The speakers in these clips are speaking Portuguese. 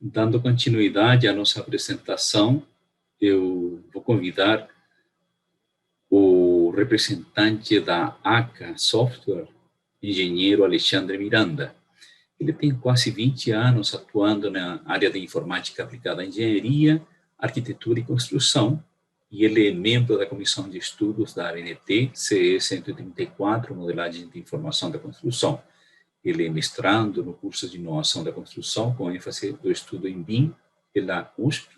Dando continuidade à nossa apresentação, eu vou convidar o representante da ACA Software, engenheiro Alexandre Miranda. Ele tem quase 20 anos atuando na área de informática aplicada à engenharia, arquitetura e construção, e ele é membro da comissão de estudos da ABNT, CE 134, Modelagem de Informação da Construção. Ele é mestrando no curso de inovação da construção, com ênfase do estudo em BIM, pela USP,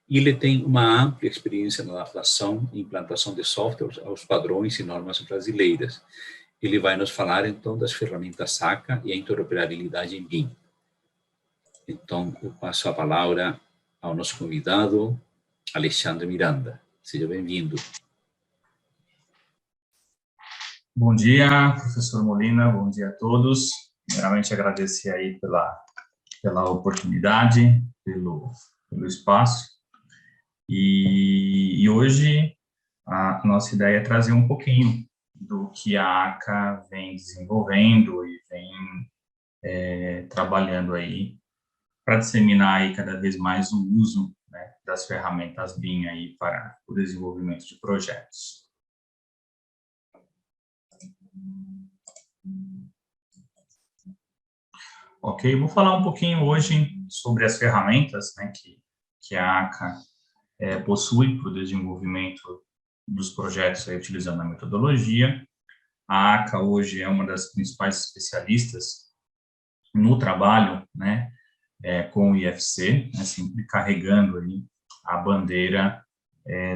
e ele tem uma ampla experiência na adaptação e implantação de softwares aos padrões e normas brasileiras. Ele vai nos falar, então, das ferramentas SACA e a interoperabilidade em BIM. Então, eu passo a palavra ao nosso convidado, Alexandre Miranda. Seja bem-vindo. Bom dia, professor Molina, bom dia a todos. Primeiramente, agradecer aí pela oportunidade, pelo espaço. E hoje, a nossa ideia é trazer um pouquinho do que a ACA vem desenvolvendo e vem trabalhando aí para disseminar aí cada vez mais o uso, né, das ferramentas BIM aí para o desenvolvimento de projetos. Ok, vou falar um pouquinho hoje sobre as ferramentas, né, que a ACA possui para o desenvolvimento dos projetos aí, utilizando a metodologia. A ACA hoje é uma das principais especialistas no trabalho, né, com o IFC, né, sempre carregando aí a bandeira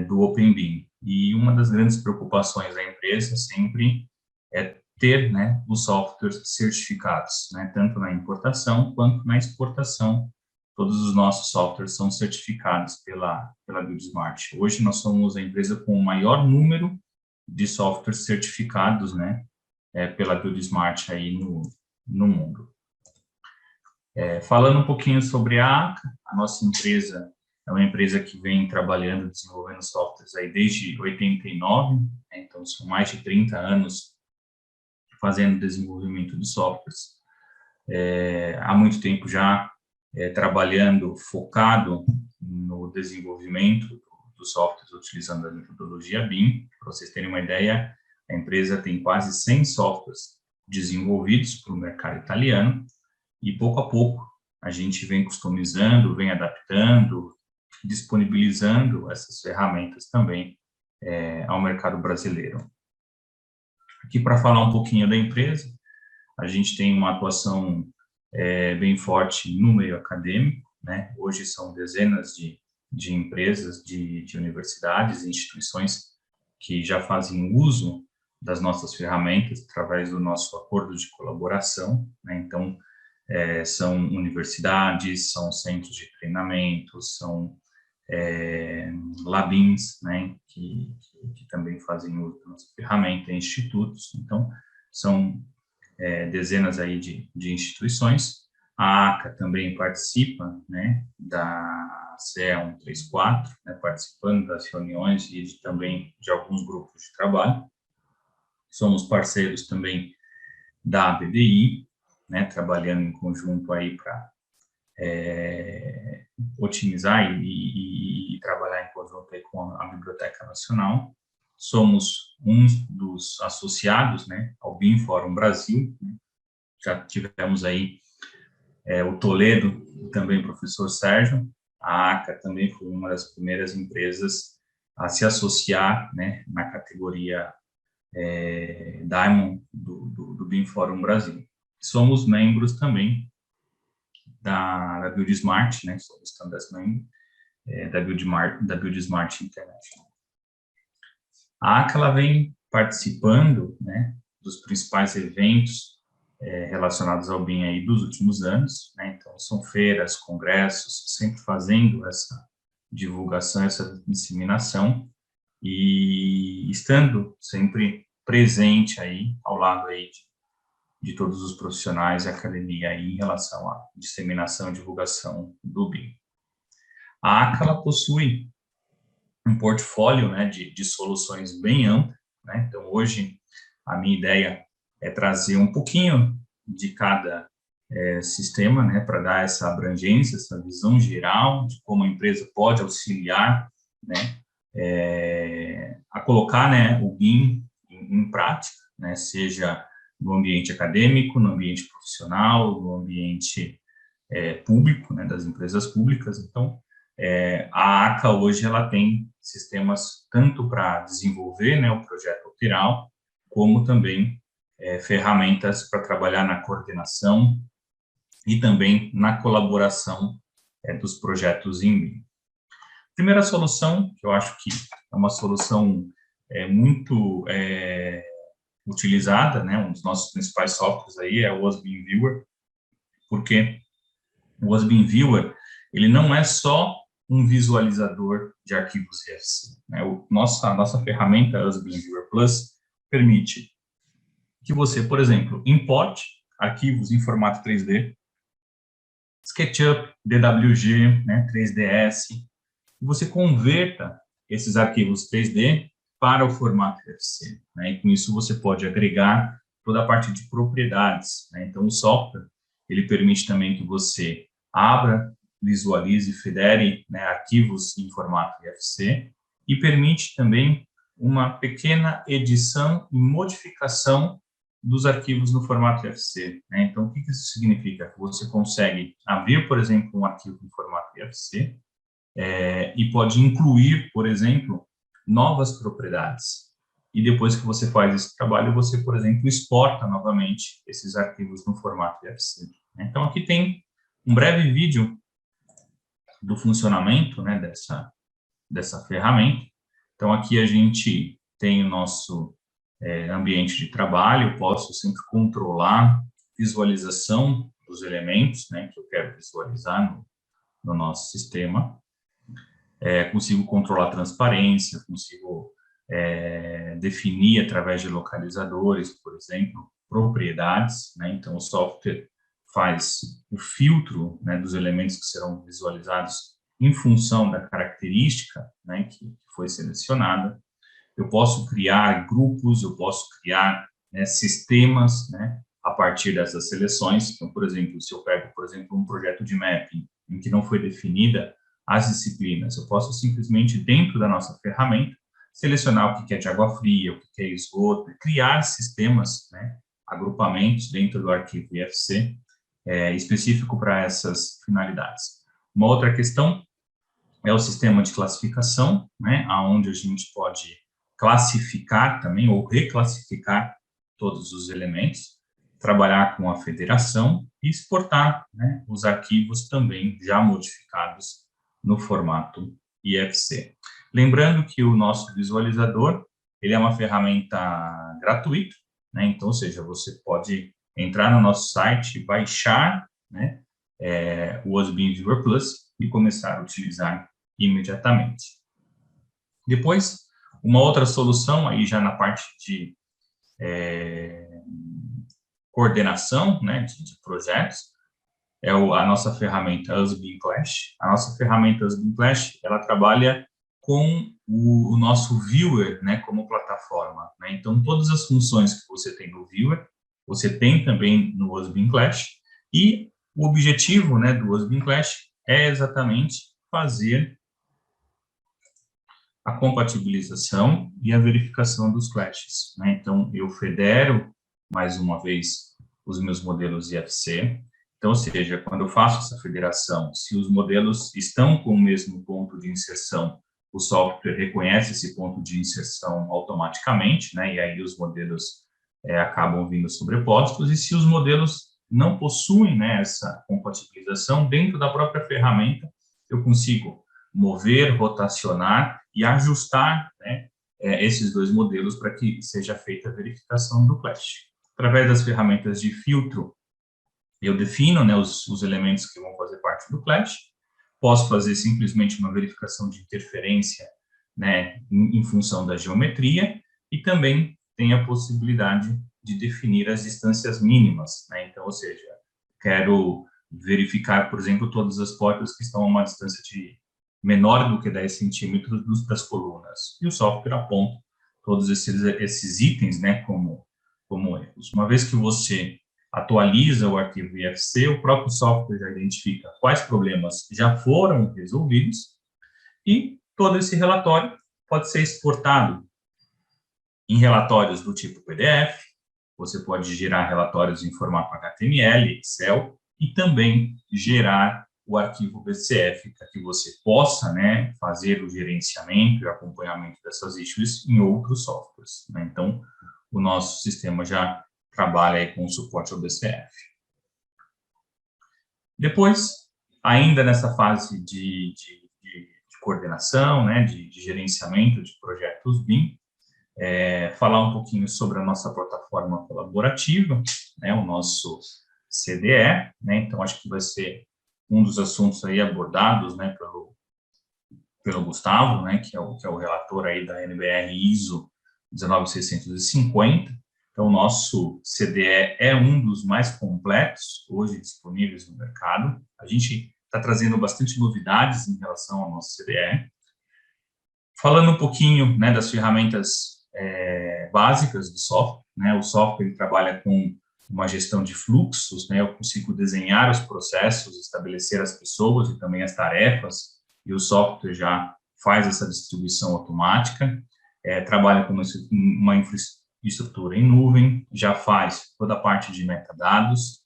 do Open BIM. E uma das grandes preocupações da empresa sempre é ter, né, os softwares certificados, né, tanto na importação quanto na exportação. Todos os nossos softwares são certificados pela BuildSmart. Hoje nós somos a empresa com o maior número de softwares certificados, né, pela BuildSmart aí no mundo. Falando um pouquinho sobre a ACA, a nossa empresa é uma empresa que vem trabalhando, desenvolvendo softwares aí desde 89, né, então são mais de 30 anos fazendo desenvolvimento de softwares. Há muito tempo já trabalhando focado no desenvolvimento dos softwares utilizando a metodologia BIM. Para vocês terem uma ideia, a empresa tem quase 100 softwares desenvolvidos para o mercado italiano e pouco a pouco a gente vem customizando, vem adaptando, disponibilizando essas ferramentas também ao mercado brasileiro. Aqui para falar um pouquinho da empresa, a gente tem uma atuação bem forte no meio acadêmico, né? Hoje são dezenas de empresas, de universidades e instituições que já fazem uso das nossas ferramentas através do nosso acordo de colaboração, né? Então, são universidades, são centros de treinamento, são labins, né, que também fazem uso da nossa ferramenta, institutos. Então, são dezenas aí de instituições. A ACA também participa, né, da CE 134, né, participando das reuniões e também de alguns grupos de trabalho. Somos parceiros também da BBI, né, trabalhando em conjunto aí para otimizar e trabalhar em conjunto aí com a Biblioteca Nacional. Somos um dos associados, né, ao BIM Fórum Brasil. Já tivemos aí o Toledo e também o professor Sérgio. A ACA também foi uma das primeiras empresas a se associar, né, na categoria Diamond do BIM Fórum Brasil. Somos membros também da BuildSmart, né, somos também da BuildSmart International. A ACA ela vem participando, né, dos principais eventos relacionados ao BIM aí dos últimos anos, né, então são feiras, congressos, sempre fazendo essa divulgação, essa disseminação e estando sempre presente aí ao lado aí de todos os profissionais da academia aí em relação à disseminação e divulgação do BIM. A ACA ela possui um portfólio, né, de soluções bem amplo, né, então hoje a minha ideia é trazer um pouquinho de cada sistema, né, para dar essa abrangência, essa visão geral de como a empresa pode auxiliar, né, a colocar, né, o BIM em prática, né, seja no ambiente acadêmico, no ambiente profissional, no ambiente público, né, das empresas públicas. Então, a ACA hoje ela tem sistemas tanto para desenvolver, né, o projeto lateral, como também ferramentas para trabalhar na coordenação e também na colaboração dos projetos em BIM. Primeira solução, que eu acho que é uma solução muito utilizada, né, um dos nossos principais softwares aí é o OSBIM Viewer, porque o OSBIM Viewer, ele não é só um visualizador de arquivos IFC, né? A nossa ferramenta OSBIM Viewer Plus permite que você, por exemplo, importe arquivos em formato 3D, SketchUp, DWG, né, 3ds, e você converta esses arquivos 3D para o formato IFC, né? E com isso você pode agregar toda a parte de propriedades, né? Então o software, ele permite também que você abra, visualize e federe, né, arquivos em formato IFC e permite também uma pequena edição e modificação dos arquivos no formato IFC, né? Então, o que isso significa? Você consegue abrir, por exemplo, um arquivo em formato IFC e pode incluir, por exemplo, novas propriedades. E depois que você faz esse trabalho, você, por exemplo, exporta novamente esses arquivos no formato IFC. Então, aqui tem um breve vídeo do funcionamento, né, dessa ferramenta. Então, aqui a gente tem o nosso ambiente de trabalho, eu posso sempre controlar visualização dos elementos, né, que eu quero visualizar no nosso sistema. Consigo controlar a transparência, consigo definir através de localizadores, por exemplo, propriedades, né? Então o software faz o filtro, né, dos elementos que serão visualizados em função da característica, né, que foi selecionada. Eu posso criar grupos, eu posso criar, né, sistemas, né, a partir dessas seleções. Então, por exemplo, se eu pego, por exemplo, um projeto de mapping em que não foi definida as disciplinas, eu posso simplesmente, dentro da nossa ferramenta, selecionar o que é de água fria, o que é esgoto, e criar sistemas, né, agrupamentos dentro do arquivo IFC específico para essas finalidades. Uma outra questão é o sistema de classificação, né, onde a gente pode classificar também ou reclassificar todos os elementos, trabalhar com a federação e exportar, né, os arquivos também já modificados no formato IFC. Lembrando que o nosso visualizador, ele é uma ferramenta gratuita, né, então, ou seja, você pode entrar no nosso site, baixar, né, o OSBIM Viewer Plus e começar a utilizar imediatamente. Depois, uma outra solução, aí já na parte de coordenação, né, de projetos, é a nossa ferramenta OSBIM Clash. A nossa ferramenta OSBIM Clash, ela trabalha com o nosso Viewer, né, como plataforma, né? Então, todas as funções que você tem no Viewer, você tem também no OSBIM Clash, e o objetivo, né, do OSBIM Clash é exatamente fazer a compatibilização e a verificação dos clashes, né? Então, eu federo, mais uma vez, os meus modelos IFC. Então, ou seja, quando eu faço essa federação, se os modelos estão com o mesmo ponto de inserção, o software reconhece esse ponto de inserção automaticamente, né? E aí os modelos acabam vindo sobrepostos. E se os modelos não possuem, né, essa compatibilização, dentro da própria ferramenta, eu consigo mover, rotacionar e ajustar, né, esses dois modelos para que seja feita a verificação do clash. Através das ferramentas de filtro, eu defino, né, os elementos que vão fazer parte do clash. Posso fazer simplesmente uma verificação de interferência, né, em função da geometria, e também tem a possibilidade de definir as distâncias mínimas, né? Então, ou seja, quero verificar, por exemplo, todas as portas que estão a uma distância de menor do que 10 centímetros das colunas. E o software aponta todos esses itens, né, como erros. Uma vez que você atualiza o arquivo IFC, o próprio software já identifica quais problemas já foram resolvidos e todo esse relatório pode ser exportado em relatórios do tipo PDF, você pode gerar relatórios em formato HTML, Excel e também gerar o arquivo BCF para que você possa, né, fazer o gerenciamento e acompanhamento dessas issues em outros softwares, né? Então, o nosso sistema já trabalha aí com suporte ao BCF. Depois, ainda nessa fase de coordenação, né, de gerenciamento de projetos BIM, falar um pouquinho sobre a nossa plataforma colaborativa, né, o nosso CDE, né? Então, acho que vai ser um dos assuntos aí abordados, né, pelo Gustavo, né, que é o relator aí da NBR ISO 19650. Então, o nosso CDE é um dos mais completos hoje disponíveis no mercado. A gente está trazendo bastante novidades em relação ao nosso CDE. Falando um pouquinho, né, das ferramentas básicas do software, né? O software ele trabalha com uma gestão de fluxos, né? Eu consigo desenhar os processos, estabelecer as pessoas e também as tarefas, e o software já faz essa distribuição automática. Trabalha com uma infraestrutura em nuvem, já faz toda a parte de metadados,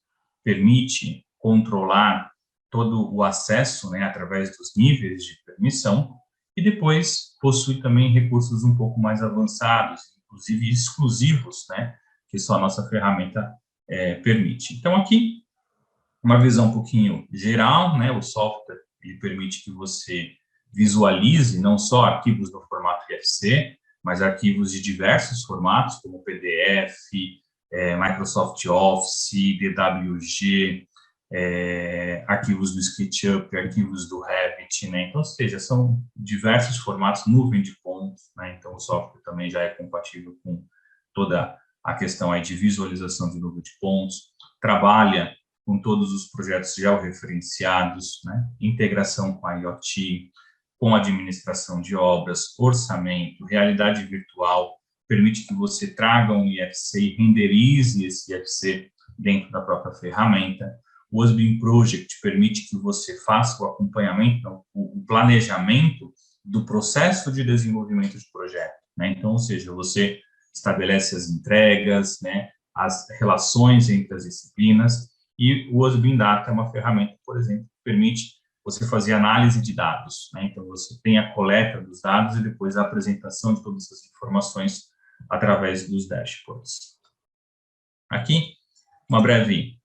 permite controlar todo o acesso, né, através dos níveis de permissão, e depois possui também recursos um pouco mais avançados, inclusive exclusivos, né, que só a nossa ferramenta permite. Então, aqui, uma visão um pouquinho geral, né, o software ele permite que você visualize não só arquivos no formato IFC, mas arquivos de diversos formatos, como PDF, Microsoft Office, DWG, arquivos do SketchUp, arquivos do Revit, né? Então, ou seja, são diversos formatos, nuvem de pontos, né? Então, o software também já é compatível com toda a questão aí de visualização de nuvem de pontos, trabalha com todos os projetos georreferenciados, né? Integração com a IoT, com administração de obras, orçamento, realidade virtual, permite que você traga um IFC e renderize esse IFC dentro da própria ferramenta. O OSBIM Project permite que você faça o acompanhamento, o planejamento do processo de desenvolvimento de projeto, né? Então, ou seja, você estabelece as entregas, né, as relações entre as disciplinas, e o OSBIM Data é uma ferramenta, por exemplo, que permite você fazer análise de dados, né? Então, você tem a coleta dos dados e depois a apresentação de todas essas informações através dos dashboards. Aqui, uma breve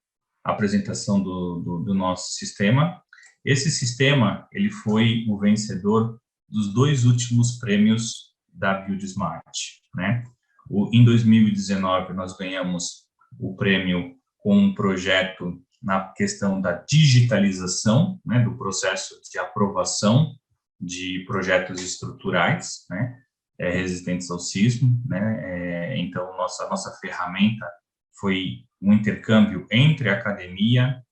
apresentação do nosso sistema. Esse sistema, ele foi o vencedor dos 2 últimos prêmios da Build Smart, né? Em 2019, nós ganhamos o prêmio com um projeto na questão da digitalização, né, do processo de aprovação de projetos estruturais, né, resistentes ao sismo, né? Então, nossa ferramenta foi um intercâmbio entre a academia,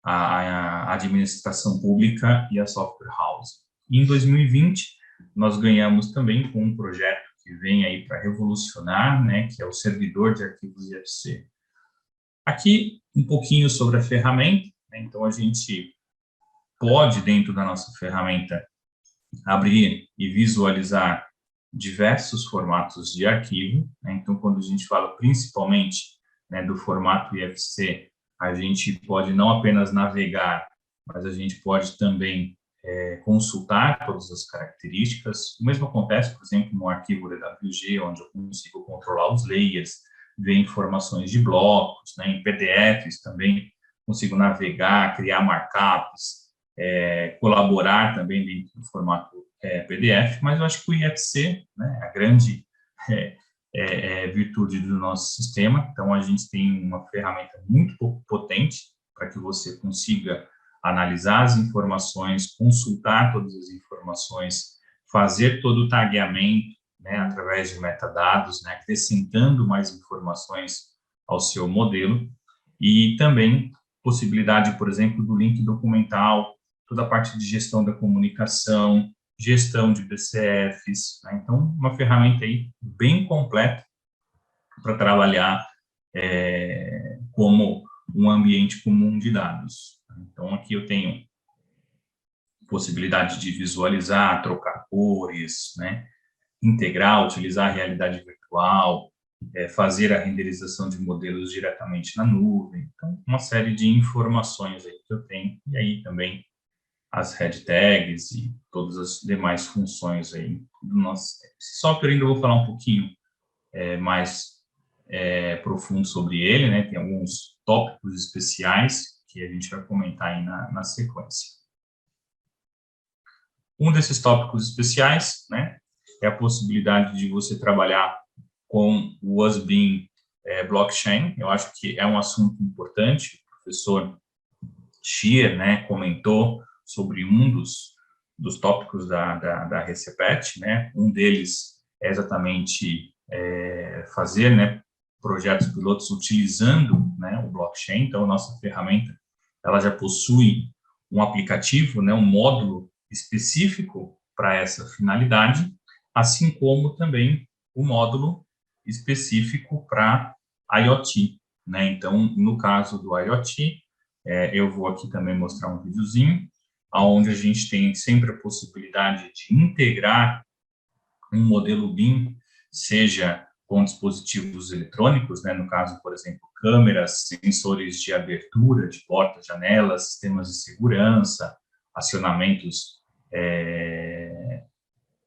a administração pública e a software house. Em 2020, nós ganhamos também com um projeto que vem aí para revolucionar, né, que é o servidor de arquivos IFC. Aqui, um pouquinho sobre a ferramenta, né? Então, a gente pode, dentro da nossa ferramenta, abrir e visualizar diversos formatos de arquivo, né? Então, quando a gente fala principalmente, né, do formato IFC, a gente pode não apenas navegar, mas a gente pode também consultar todas as características. O mesmo acontece, por exemplo, no arquivo DWG, onde eu consigo controlar os layers, ver informações de blocos, né? Em PDFs também consigo navegar, criar markups, colaborar também dentro do formato PDF, mas eu acho que o IFC, né, a grande virtude do nosso sistema. Então, a gente tem uma ferramenta muito potente para que você consiga analisar as informações, consultar todas as informações, fazer todo o tagueamento, né, através de metadados, né, acrescentando mais informações ao seu modelo, e também possibilidade, por exemplo, do link documental, toda a parte de gestão da comunicação, gestão de BCFs, né? Então, uma ferramenta aí bem completa para trabalhar como um ambiente comum de dados. Então, aqui eu tenho possibilidade de visualizar, trocar cores, né, integrar, utilizar a realidade virtual, fazer a renderização de modelos diretamente na nuvem. Então, uma série de informações aí que eu tenho, e aí também as head tags e todas as demais funções aí do nosso sistema. Esse software ainda eu vou falar um pouquinho mais profundo sobre ele, né? Tem alguns tópicos especiais que a gente vai comentar aí na sequência. Um desses tópicos especiais, né, é a possibilidade de você trabalhar com o USB blockchain. Eu acho que é um assunto importante. O professor Schier, né, comentou sobre um dos tópicos da RCPET, né? Um deles é exatamente fazer, né, projetos pilotos utilizando, né, o blockchain. Então, a nossa ferramenta, ela já possui um aplicativo, né, um módulo específico para essa finalidade, assim como também o módulo específico para IoT, né? Então, no caso do IoT, eu vou aqui também mostrar um videozinho, onde a gente tem sempre a possibilidade de integrar um modelo BIM, seja com dispositivos eletrônicos, né? No caso, por exemplo, câmeras, sensores de abertura de portas, janelas, sistemas de segurança, acionamentos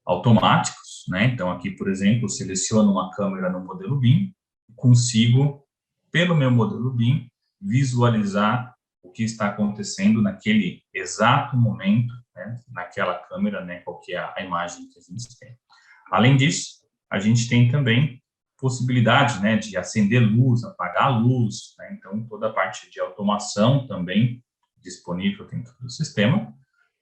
automáticos, né? Então, aqui, por exemplo, eu seleciono uma câmera no modelo BIM, consigo, pelo meu modelo BIM, visualizar o que está acontecendo naquele exato momento, né? Naquela câmera, né? Qual que é a imagem que a gente tem. Além disso, a gente tem também possibilidade, né, de acender luz, apagar luz, né? Então, toda a parte de automação também disponível dentro do sistema.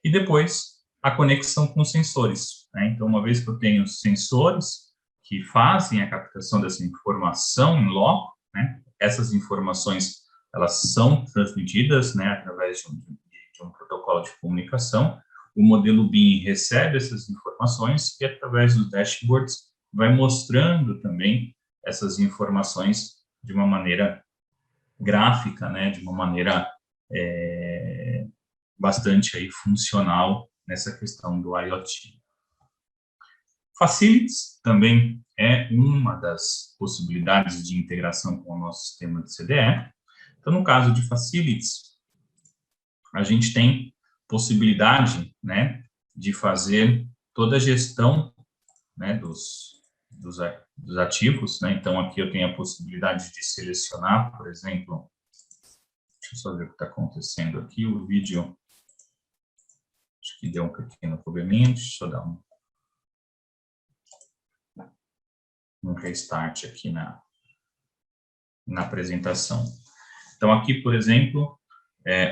E depois, a conexão com sensores, né? Então, uma vez que eu tenho sensores que fazem a captação dessa informação em loco, né? Essas informações, elas são transmitidas, né, através de um protocolo de comunicação. O modelo BIM recebe essas informações e, através dos dashboards, vai mostrando também essas informações de uma maneira gráfica, né, de uma maneira bastante aí funcional nessa questão do IoT. Facilities também é uma das possibilidades de integração com o nosso sistema de CDE. Então, no caso de Facilities, a gente tem possibilidade, né, de fazer toda a gestão, né, dos ativos, né? Então, aqui eu tenho a possibilidade de selecionar, por exemplo, deixa eu só ver o que está acontecendo aqui, o vídeo, acho que deu um pequeno probleminha, deixa eu dar um restart aqui na apresentação. Então, aqui, por exemplo,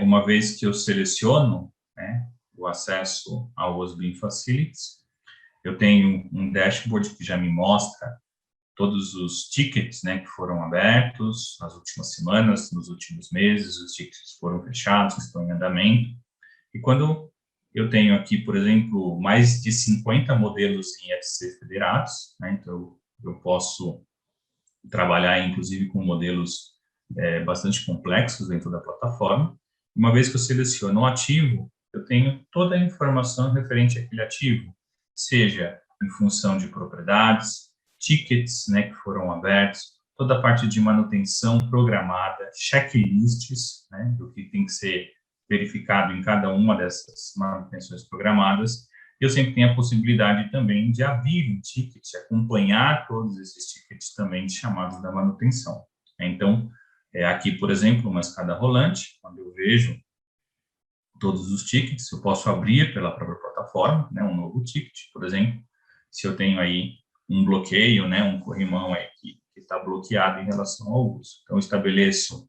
uma vez que eu seleciono, né, o acesso ao USB Facilities, eu tenho um dashboard que já me mostra todos os tickets, né, que foram abertos nas últimas semanas, nos últimos meses, os tickets que foram fechados, que estão em andamento. E quando eu tenho aqui, por exemplo, mais de 50 modelos em FC federados, né, então eu posso trabalhar, inclusive, com modelos bastante complexos dentro da plataforma. Uma vez que eu seleciono o ativo, eu tenho toda a informação referente àquele ativo, seja em função de propriedades, tickets, né, que foram abertos, toda a parte de manutenção programada, checklists, né, do que tem que ser verificado em cada uma dessas manutenções programadas. Eu sempre tenho a possibilidade também de abrir um ticket, acompanhar todos esses tickets também chamados da manutenção. Então, aqui, por exemplo, uma escada rolante, quando eu vejo todos os tickets, eu posso abrir pela própria plataforma, né, um novo ticket, por exemplo, se eu tenho aí um bloqueio, né, um corrimão aí que está bloqueado em relação ao uso. Então, eu estabeleço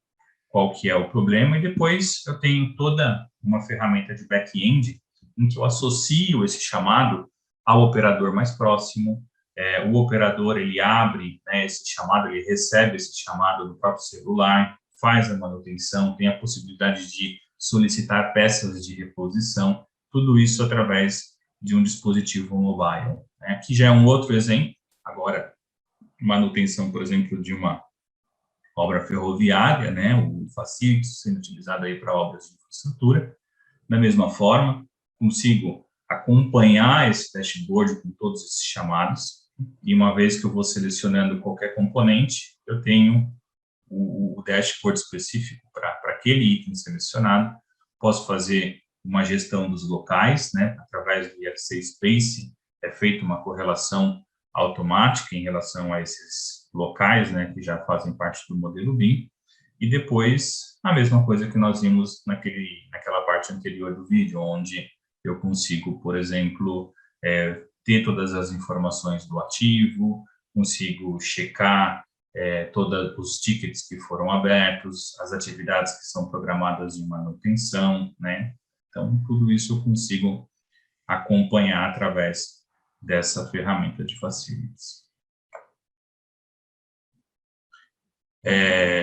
qual que é o problema e depois eu tenho toda uma ferramenta de back-end em que eu associo esse chamado ao operador mais próximo. O operador, ele abre, né, esse chamado, ele recebe esse chamado no próprio celular, faz a manutenção, tem a possibilidade de solicitar peças de reposição, tudo isso através de um dispositivo mobile. Né? Aqui já é um outro exemplo, agora, manutenção, por exemplo, de uma obra ferroviária, né, o Facilities sendo utilizado aí para obras de infraestrutura. Da mesma forma, consigo acompanhar esse dashboard com todos esses chamados, e uma vez que eu vou selecionando qualquer componente, eu tenho o dashboard específico para aquele item selecionado. Posso fazer uma gestão dos locais, né, através do IFC Space, é feita uma correlação automática em relação a esses locais, né, que já fazem parte do modelo BIM, e depois a mesma coisa que nós vimos naquela parte anterior do vídeo, onde eu consigo, por exemplo, ter todas as informações do ativo, consigo checar todos os tickets que foram abertos, as atividades que são programadas de manutenção, né? Então, tudo isso eu consigo acompanhar através dessa ferramenta de Facilities.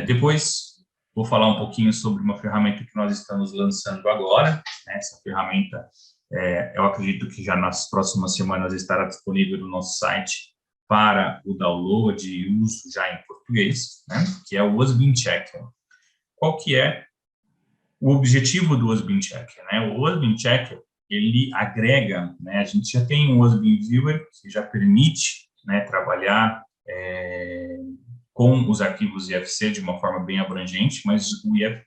Depois, vou falar um pouquinho sobre uma ferramenta que nós estamos lançando agora, né? Essa ferramenta, eu acredito que já nas próximas semanas estará disponível no nosso site para o download e uso já em português, né? Que é o OSBIM Checker. Qual que é o objetivo do OSBIM Checker, né? O OSBIM Checker, ele agrega, né? A gente já tem um OSBIM Viewer que já permite, né, trabalhar com os arquivos IFC de uma forma bem abrangente, mas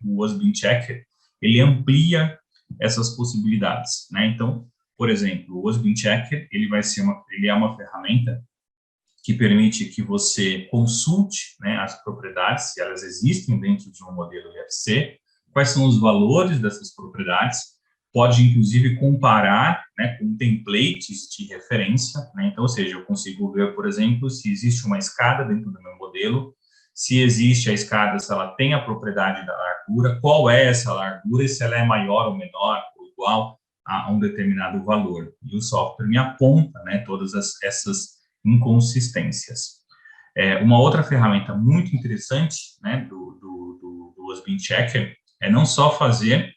o OSBIM Checker, ele amplia essas possibilidades, né? Então, por exemplo, o OSBIM Checker, ele é uma ferramenta que permite que você consulte, né, as propriedades, se elas existem dentro de um modelo IFC, quais são os valores dessas propriedades, pode, inclusive, comparar, né, com templates de referência, né? Então, ou seja, eu consigo ver, por exemplo, se existe uma escada dentro do meu modelo, se existe a escada, se ela tem a propriedade da largura, qual é essa largura, e se ela é maior ou menor, ou igual a um determinado valor. E o software me aponta, né, todas essas inconsistências. Uma outra ferramenta muito interessante, né, do OSBIM Checker é não só fazer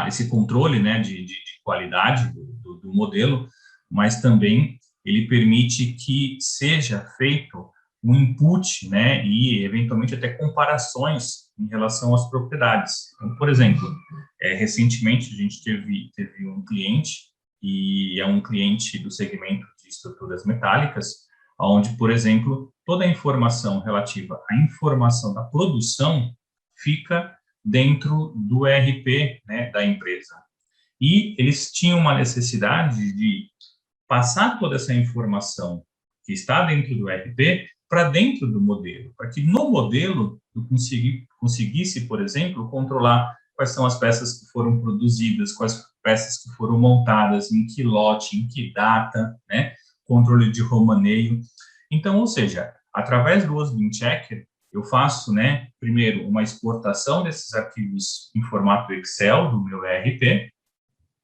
esse controle, né, de qualidade do modelo, mas também ele permite que seja feito um input, né, e eventualmente até comparações em relação às propriedades. Então, por exemplo, recentemente a gente teve um cliente, e é um cliente do segmento de estruturas metálicas, onde, por exemplo, toda a informação relativa à informação da produção fica dentro do ERP, né, da empresa. E eles tinham uma necessidade de passar toda essa informação que está dentro do ERP para dentro do modelo, para que no modelo eu conseguisse, por exemplo, controlar quais são as peças que foram produzidas, quais peças que foram montadas, em que lote, em que data, né? Controle de romaneio. Então, ou seja, através do OSBIM Checker, eu faço, né, primeiro, uma exportação desses arquivos em formato Excel do meu ERP,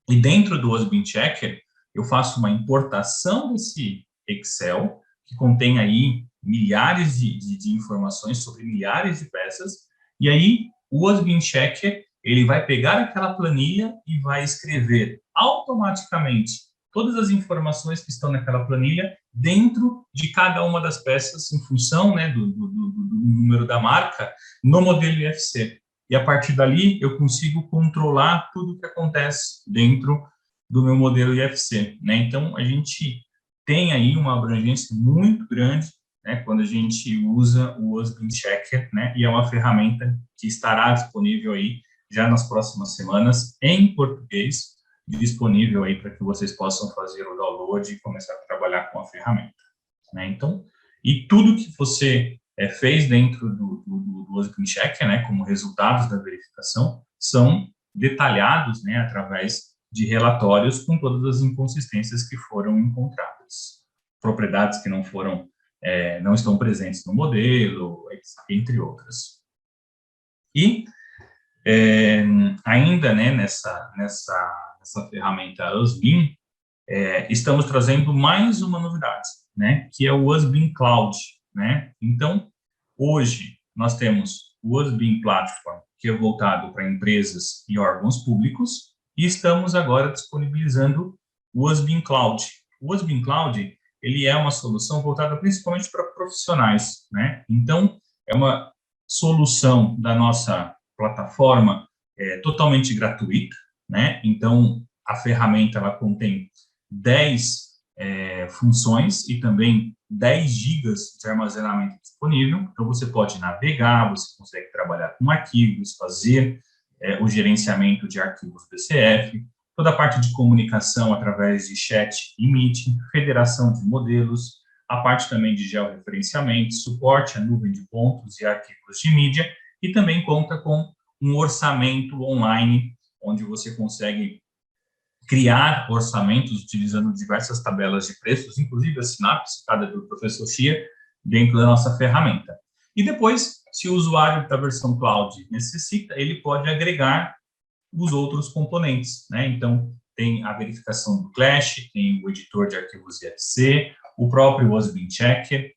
e dentro do OSBIM Checker, eu faço uma importação desse Excel, que contém aí milhares de informações sobre milhares de peças, e aí o OSBIM Checker, ele vai pegar aquela planilha e vai escrever automaticamente todas as informações que estão naquela planilha dentro de cada uma das peças, em função, né, do número da marca, no modelo IFC. E a partir dali, eu consigo controlar tudo o que acontece dentro do meu modelo IFC, né? Então, a gente tem aí uma abrangência muito grande, né, quando a gente usa o OSBIM Checker, né, e é uma ferramenta que estará disponível aí já nas próximas semanas em português, disponível aí para que vocês possam fazer o download e começar a trabalhar com a ferramenta, né? Então, e tudo que você fez dentro do OSBIM Checker, né, como resultados da verificação, são detalhados, né, através de relatórios com todas as inconsistências que foram encontradas, propriedades que não foram, não estão presentes no modelo, entre outras. E ainda, né, nessa ferramenta OSBIM, estamos trazendo mais uma novidade, né, que é o OSBIM Cloud, né? Então, hoje nós temos o OSBIM Platform, que é voltado para empresas e órgãos públicos, e estamos agora disponibilizando o OSBIM Cloud. O OSBIM Cloud, ele é uma solução voltada principalmente para profissionais, né? Então, é uma solução da nossa plataforma totalmente gratuita, né? Então, a ferramenta, ela contém 10 funções e também 10 gigas de armazenamento disponível. Então, você pode navegar, você consegue trabalhar com arquivos, fazer o gerenciamento de arquivos BCF, toda a parte de comunicação através de chat e meeting, federação de modelos, a parte também de georreferenciamento, suporte à nuvem de pontos e arquivos de mídia, e também conta com um orçamento online, onde você consegue criar orçamentos utilizando diversas tabelas de preços, inclusive a sinapse citada pelo professor Chia, dentro da nossa ferramenta. E depois, se o usuário da versão cloud necessita, ele pode agregar os outros componentes, né? Então, tem a verificação do Clash, tem o editor de arquivos IFC, o próprio Husband Checker,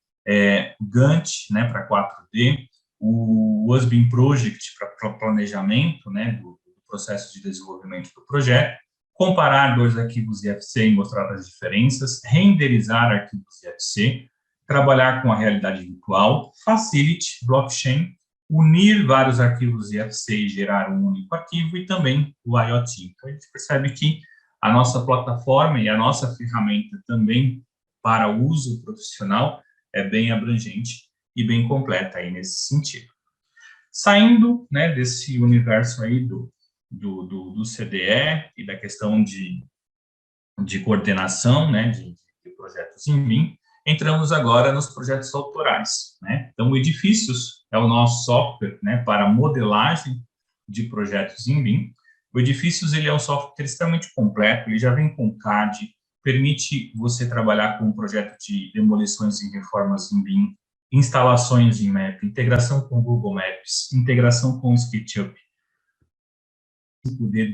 Gantt, né, para 4D, o Husband Project para planejamento, né, do processo de desenvolvimento do projeto, comparar dois arquivos IFC e mostrar as diferenças, renderizar arquivos IFC, trabalhar com a realidade virtual, Facility, blockchain, unir vários arquivos IFC e gerar um único arquivo, e também o IoT. Então, a gente percebe que a nossa plataforma e a nossa ferramenta também para uso profissional é bem abrangente e bem completa aí nesse sentido. Saindo, né, desse universo aí do CDE e da questão de coordenação, né, de projetos em BIM, entramos agora nos projetos autorais, né? Então, o Edifícios é o nosso software, né, para modelagem de projetos em BIM. O Edifícios, ele é um software extremamente completo, ele já vem com CAD, permite você trabalhar com um projeto de demolições e reformas em BIM, instalações em Map, integração com Google Maps, integração com SketchUp,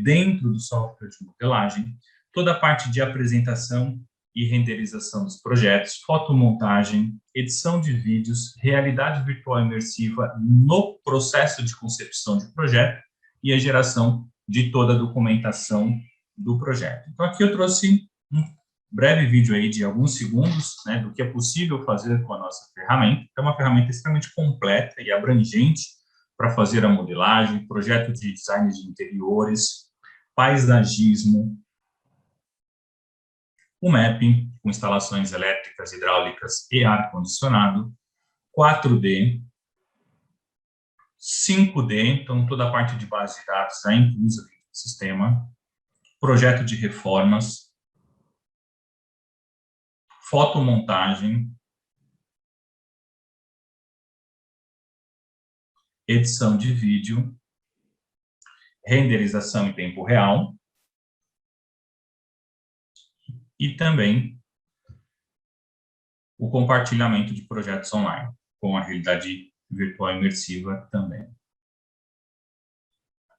dentro do software de modelagem, toda a parte de apresentação e renderização dos projetos, fotomontagem, edição de vídeos, realidade virtual imersiva no processo de concepção de projeto e a geração de toda a documentação do projeto. Então, aqui eu trouxe um breve vídeo aí de alguns segundos, né, do que é possível fazer com a nossa ferramenta. É uma ferramenta extremamente completa e abrangente para fazer a modelagem, projeto de design de interiores, paisagismo, o mapping, com instalações elétricas, hidráulicas e ar-condicionado, 4D, 5D, então toda a parte de base de dados está inclusa no sistema, projeto de reformas, fotomontagem, edição de vídeo, renderização em tempo real, e também o compartilhamento de projetos online, com a realidade virtual imersiva também.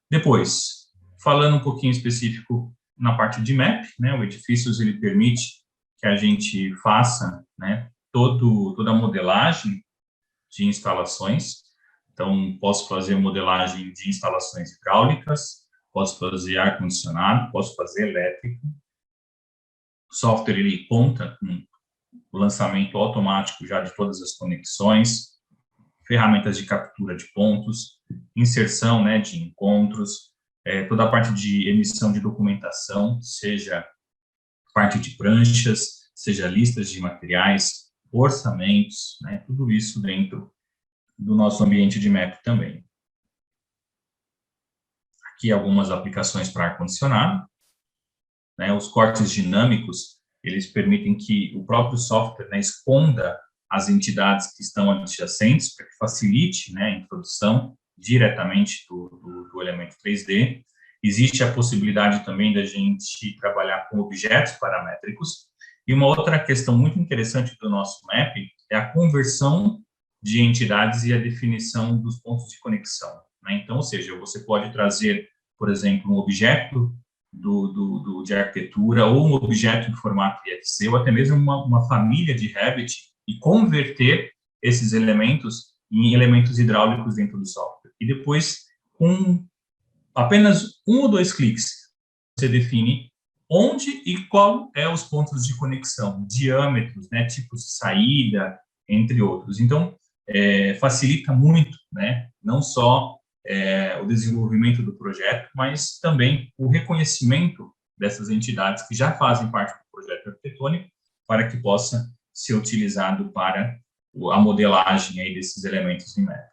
Depois, falando um pouquinho específico na parte de map, né, o Edifícios, ele permite que a gente faça, né, toda a modelagem de instalações. Então, posso fazer modelagem de instalações hidráulicas, posso fazer ar-condicionado, posso fazer elétrico. O software, ele conta com o lançamento automático já de todas as conexões, ferramentas de captura de pontos, inserção, né, de encontros, toda a parte de emissão de documentação, seja parte de pranchas, seja listas de materiais, orçamentos, né, tudo isso dentro do nosso ambiente de map também. Aqui algumas aplicações para ar-condicionado, né, os cortes dinâmicos, eles permitem que o próprio software, né, esconda as entidades que estão adjacentes, para que facilite, né, a introdução diretamente do elemento 3D. Existe a possibilidade também da gente trabalhar com objetos paramétricos. E uma outra questão muito interessante do nosso map é a conversão de entidades e a definição dos pontos de conexão, né? Então, ou seja, você pode trazer, por exemplo, um objeto de arquitetura ou um objeto em formato IFC ou até mesmo uma família de Revit e converter esses elementos em elementos hidráulicos dentro do software. E depois, com apenas 1 ou 2 cliques, você define onde e qual é os pontos de conexão, diâmetros, né, tipos de saída, entre outros. Então, facilita muito, né, não só o desenvolvimento do projeto, mas também o reconhecimento dessas entidades que já fazem parte do projeto arquitetônico, para que possa ser utilizado para a modelagem aí desses elementos em MEP.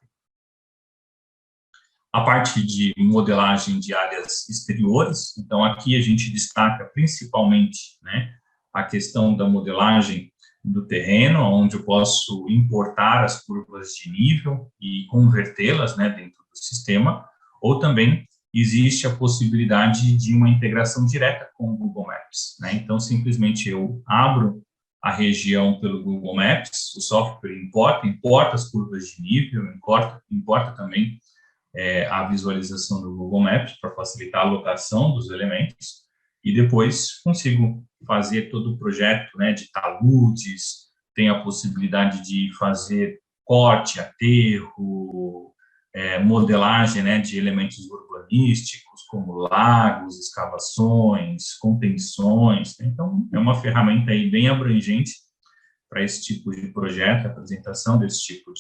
A parte de modelagem de áreas exteriores, então aqui a gente destaca principalmente, né, a questão da modelagem do terreno, onde eu posso importar as curvas de nível e convertê-las, né, dentro do sistema, ou também existe a possibilidade de uma integração direta com o Google Maps, né? Então, simplesmente eu abro a região pelo Google Maps, o software importa as curvas de nível, importa também a visualização do Google Maps para facilitar a locação dos elementos, e depois consigo fazer todo o projeto, né, de taludes, tem a possibilidade de fazer corte, aterro, modelagem, né, de elementos urbanísticos, como lagos, escavações, contenções. Então, é uma ferramenta aí bem abrangente para esse tipo de projeto, apresentação desse tipo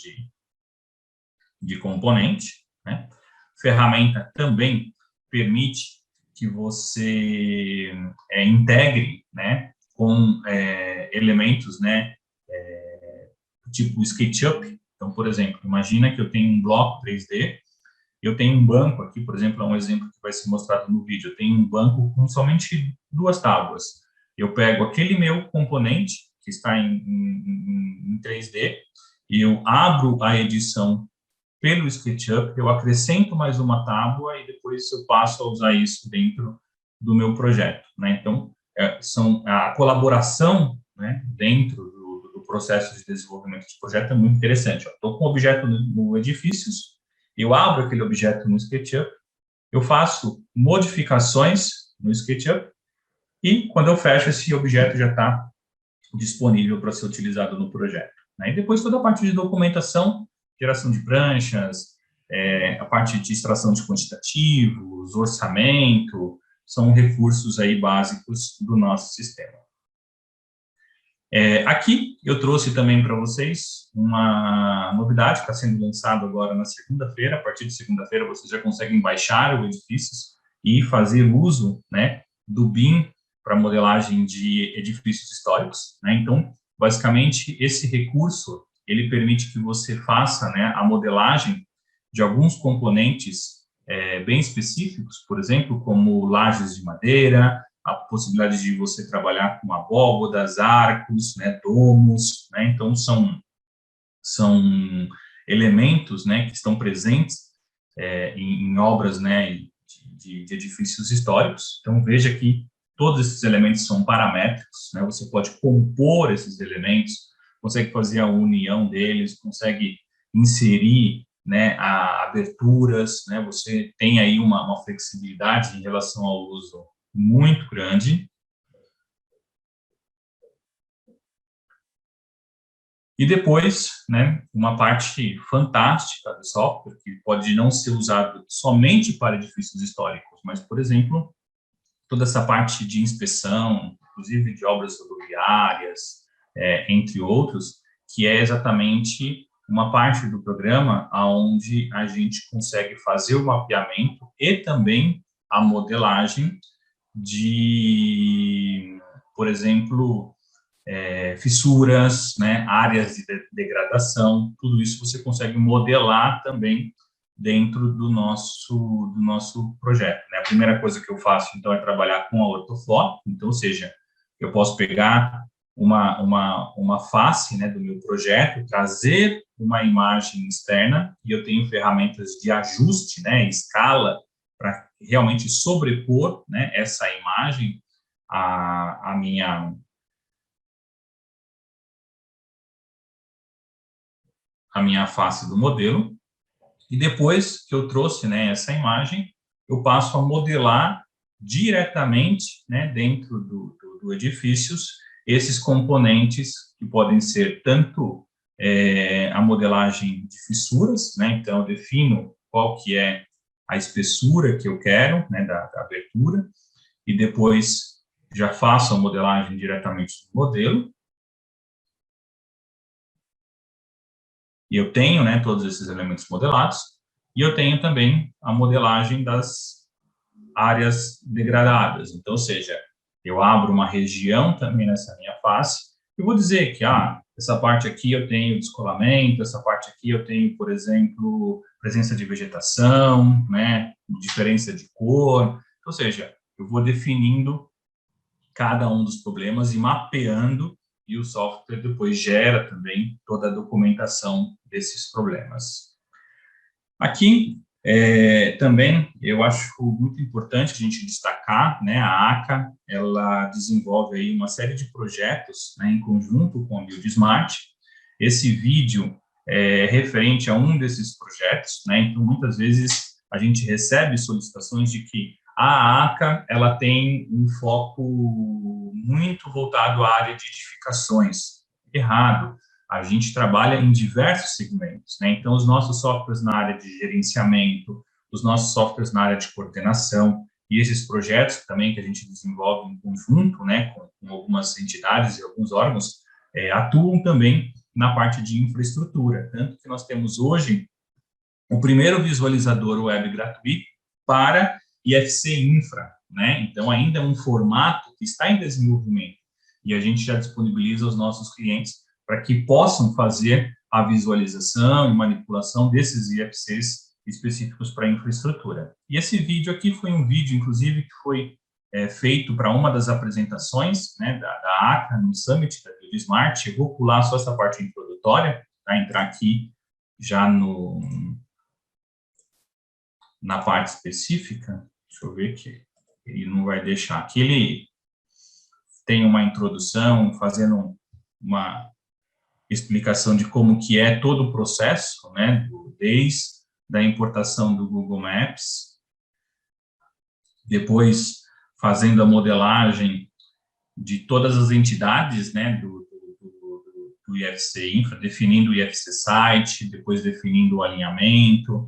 de componente, né? Ferramenta também permite que você integre, né, com elementos, né, tipo SketchUp. Então, por exemplo, imagina que eu tenho um bloco 3D, eu tenho um banco aqui, por exemplo, é um exemplo que vai ser mostrado no vídeo, eu tenho um banco com somente 2 tábuas. Eu pego aquele meu componente, que está em 3D, e eu abro a edição pelo SketchUp, eu acrescento mais uma tábua e depois eu passo a usar isso dentro do meu projeto, né? Então, são a colaboração, né, dentro do processo de desenvolvimento de projeto é muito interessante. Estou com um objeto no Edifícios, eu abro aquele objeto no SketchUp, eu faço modificações no SketchUp e quando eu fecho, esse objeto já está disponível para ser utilizado no projeto, né? E depois toda a parte de documentação, geração de pranchas, a parte de extração de quantitativos, orçamento, são recursos aí básicos do nosso sistema. Aqui eu trouxe também para vocês uma novidade que está sendo lançado agora na segunda-feira. A partir de segunda-feira vocês já conseguem baixar o Edifícios e fazer uso, né, do BIM para modelagem de edifícios históricos, né? Então, basicamente, esse recurso ele permite que você faça, né, a modelagem de alguns componentes bem específicos, por exemplo, como lajes de madeira, a possibilidade de você trabalhar com abóbodas, arcos, né, domos, né? Então, são elementos, né, que estão presentes em obras, né, de edifícios históricos. Então, veja que todos esses elementos são paramétricos, né? Você pode compor esses elementos, consegue fazer a união deles, consegue inserir, né, aberturas, né? Você tem aí uma flexibilidade em relação ao uso muito grande. E depois, né, uma parte fantástica do software, que pode não ser usado somente para edifícios históricos, mas, por exemplo, toda essa parte de inspeção, inclusive de obras rodoviárias, entre outros, que é exatamente uma parte do programa onde a gente consegue fazer o mapeamento e também a modelagem de, por exemplo, fissuras, né, áreas de degradação, tudo isso você consegue modelar também dentro do nosso projeto, né? A primeira coisa que eu faço, então, é trabalhar com a ortofoto, então, ou seja, eu posso pegar uma face, né, do meu projeto, trazer uma imagem externa, e eu tenho ferramentas de ajuste, né, escala, para realmente sobrepor, né, essa imagem à minha face do modelo. E depois que eu trouxe, né, essa imagem, eu passo a modelar diretamente, né, dentro do Edifícios, esses componentes que podem ser tanto a modelagem de fissuras, né, então eu defino qual que é a espessura que eu quero, né, da abertura, e depois já faço a modelagem diretamente do modelo. E eu tenho, né, todos esses elementos modelados. E eu tenho também a modelagem das áreas degradadas. Então, ou seja, eu abro uma região também nessa minha face. Eu vou dizer que, essa parte aqui eu tenho descolamento, essa parte aqui eu tenho, por exemplo, presença de vegetação, né, diferença de cor. Ou seja, eu vou definindo cada um dos problemas e mapeando, e o software depois gera também toda a documentação desses problemas. Aqui, também, eu acho muito importante a gente destacar, né, a ACA, ela desenvolve aí uma série de projetos, né, em conjunto com a BuildSmart. Esse vídeo é referente a um desses projetos, né, então, muitas vezes, a gente recebe solicitações de que a ACA, ela tem um foco muito voltado à área de edificações. Errado. A gente trabalha em diversos segmentos, né? Então, os nossos softwares na área de gerenciamento, os nossos softwares na área de coordenação, e esses projetos também que a gente desenvolve em conjunto, né, com algumas entidades e alguns órgãos, atuam também na parte de infraestrutura. Tanto que nós temos hoje o primeiro visualizador web gratuito para IFC Infra, né? Então, ainda é um formato que está em desenvolvimento, e a gente já disponibiliza aos nossos clientes para que possam fazer a visualização e manipulação desses IFCs específicos para infraestrutura. E esse vídeo aqui foi um vídeo, inclusive, que foi feito para uma das apresentações, né, da ACA no Summit da BuildSmart. Eu vou pular só essa parte introdutória, para entrar aqui já na parte específica. Deixa eu ver que ele não vai deixar. Aqui ele tem uma introdução, fazendo uma explicação de como que é todo o processo, né, desde a importação do Google Maps, depois fazendo a modelagem de todas as entidades, né, do IFC Infra, definindo o IFC Site, depois definindo o alinhamento,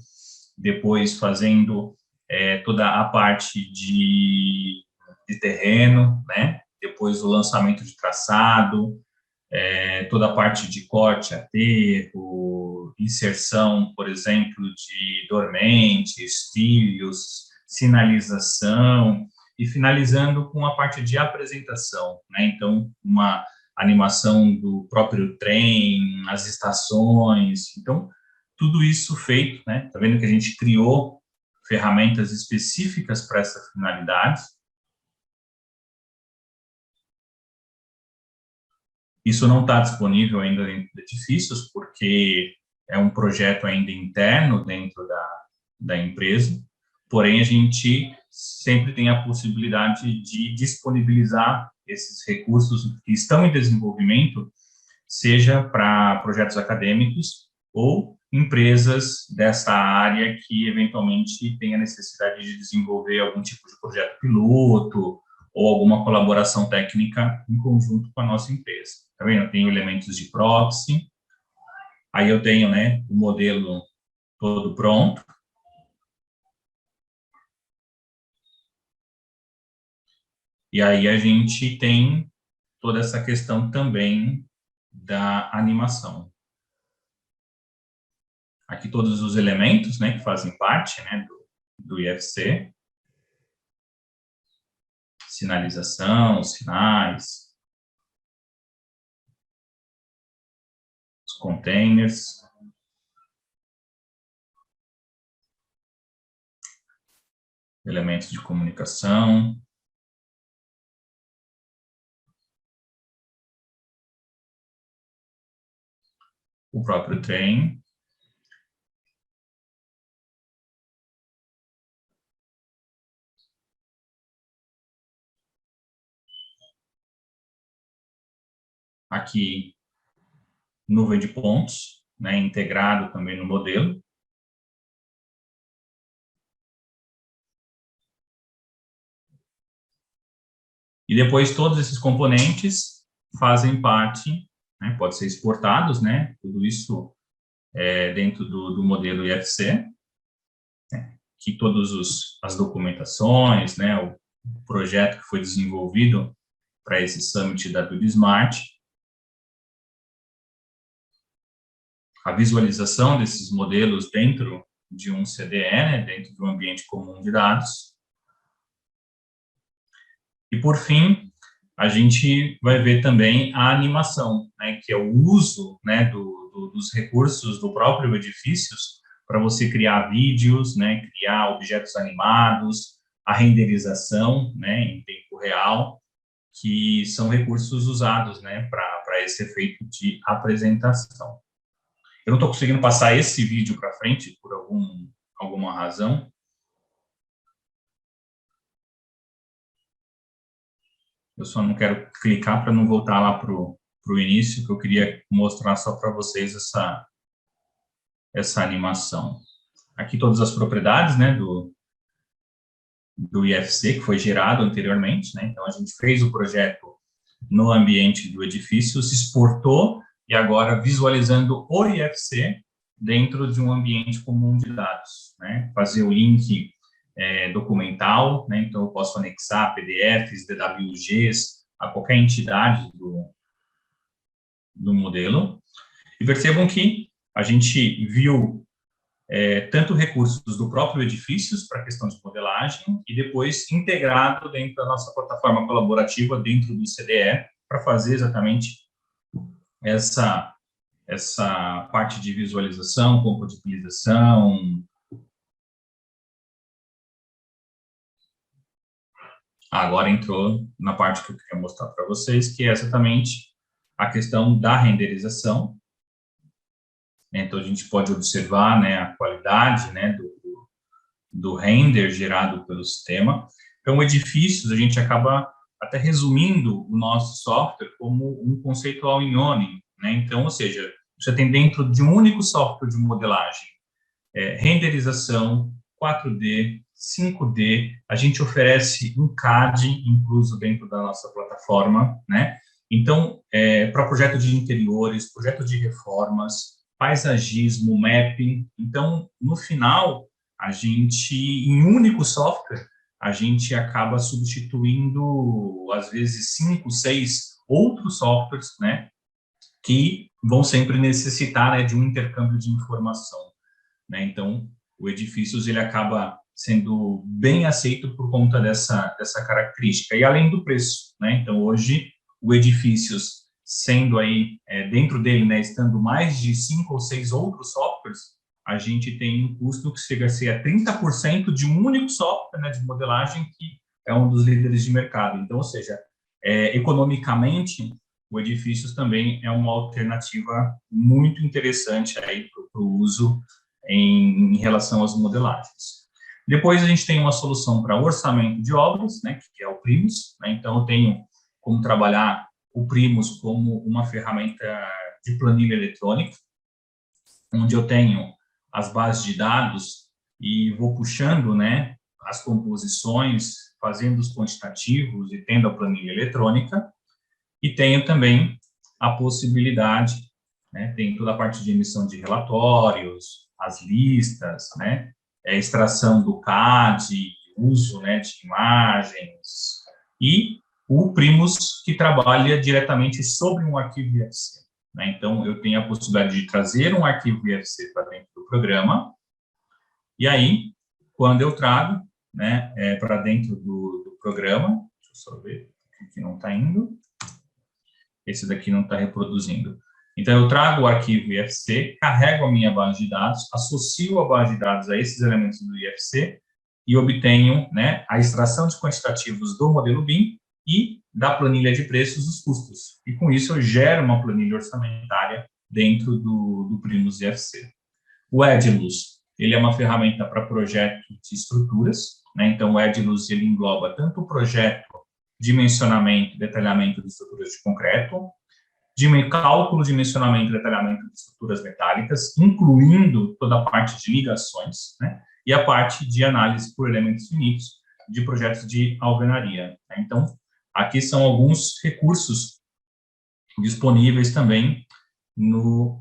depois fazendo toda a parte de terreno, né, depois o lançamento de traçado, toda a parte de corte, aterro, inserção, por exemplo, de dormentes, trilhos, sinalização, e finalizando com a parte de apresentação, né? Então, uma animação do próprio trem, as estações. Então, tudo isso feito, né? Tá vendo que a gente criou ferramentas específicas para essa finalidade. Isso não está disponível ainda dentro de edifícios, porque é um projeto ainda interno dentro da empresa, porém a gente sempre tem a possibilidade de disponibilizar esses recursos que estão em desenvolvimento, seja para projetos acadêmicos ou empresas dessa área que eventualmente tenha necessidade de desenvolver algum tipo de projeto piloto ou alguma colaboração técnica em conjunto com a nossa empresa. Tá vendo? Eu tenho elementos de proxy, aí eu tenho, né, o modelo todo pronto. E aí a gente tem toda essa questão também da animação. Aqui todos os elementos, né, que fazem parte, né, do IFC. Sinalização, sinais, os containers, elementos de comunicação, o próprio trem, aqui nuvem de pontos, né, integrado também no modelo. E depois todos esses componentes fazem parte, né, pode ser exportados, né, tudo isso dentro do modelo IFC, né, que todas as documentações, né, projeto que foi desenvolvido para esse Summit da Build Smart. A visualização desses modelos dentro de um CDE, né, dentro de um ambiente comum de dados. E, por fim, a gente vai ver também a animação, né, que é o uso, né, dos recursos do próprio edifícios para você criar vídeos, né, criar objetos animados, a renderização, né, em tempo real, que são recursos usados, né, para esse efeito de apresentação. Eu não estou conseguindo passar esse vídeo para frente por alguma razão. Eu só não quero clicar para não voltar lá para o início, que eu queria mostrar só para vocês essa animação. Aqui todas as propriedades, né, do IFC, que foi gerado anteriormente, né? Então, a gente fez o projeto no ambiente do edifício, se exportou, e agora visualizando o IFC dentro de um ambiente comum de dados, né? Fazer o link documental, né? Então, eu posso anexar PDFs, DWGs, a qualquer entidade do modelo. E percebam que a gente viu tanto recursos do próprio edifícios para a questão de modelagem e depois integrado dentro da nossa plataforma colaborativa dentro do CDE para fazer exatamente essa parte de visualização, compatibilização. Agora entrou na parte que eu queria mostrar para vocês, que é exatamente a questão da renderização. Então, a gente pode observar, né, a qualidade, né, do render gerado pelo sistema. Então, edifícios, a gente acaba até resumindo o nosso software como um conceito all-in-one, né? Então, ou seja, você tem dentro de um único software de modelagem, renderização, 4D, 5D, a gente oferece um CAD incluso dentro da nossa plataforma, né? Então, para projeto de interiores, projeto de reformas, paisagismo, mapping. Então, no final, a gente, em um único software, a gente acaba substituindo, às vezes, 5, 6 outros softwares, né, que vão sempre necessitar, né, de um intercâmbio de informação, né? Então, o Edifícios, ele acaba sendo bem aceito por conta dessa característica. E além do preço, né? Então, hoje, o Edifícios, sendo aí, dentro dele, né, estando mais de 5 ou 6 outros softwares, a gente tem um custo que chega a ser a 30% de um único software, né, de modelagem, que é um dos líderes de mercado. Então, ou seja, economicamente, o Edifícios também é uma alternativa muito interessante aí para o uso em relação às modelagens. Depois a gente tem uma solução para orçamento de obras, né, que é o Primus, né? Então eu tenho como trabalhar o Primus como uma ferramenta de planilha eletrônica, onde eu tenho as bases de dados e vou puxando, né, as composições, fazendo os quantitativos e tendo a planilha eletrônica, e tenho também a possibilidade, né, tem toda a parte de emissão de relatórios, as listas, né, extração do CAD, uso, né, de imagens, e o Primus, que trabalha diretamente sobre um arquivo IFC. Né? Então, eu tenho a possibilidade de trazer um arquivo IFC para dentro do programa, e aí, quando eu trago, né, para dentro do programa, deixa eu só ver que não está indo, esse daqui não está reproduzindo. Então, eu trago o arquivo IFC, carrego a minha base de dados, associo a base de dados a esses elementos do IFC e obtenho, né, a extração de quantitativos do modelo BIM e da planilha de preços os custos. E, com isso, eu gero uma planilha orçamentária dentro do Primus IFC. O Edilus, ele é uma ferramenta para projeto de estruturas, né? Então, o Edilus, ele engloba tanto o projeto, dimensionamento e detalhamento de estruturas de concreto, cálculo, dimensionamento e detalhamento de estruturas metálicas, incluindo toda a parte de ligações, né? E a parte de análise por elementos finitos de projetos de alvenaria. Né? Então, aqui são alguns recursos disponíveis também no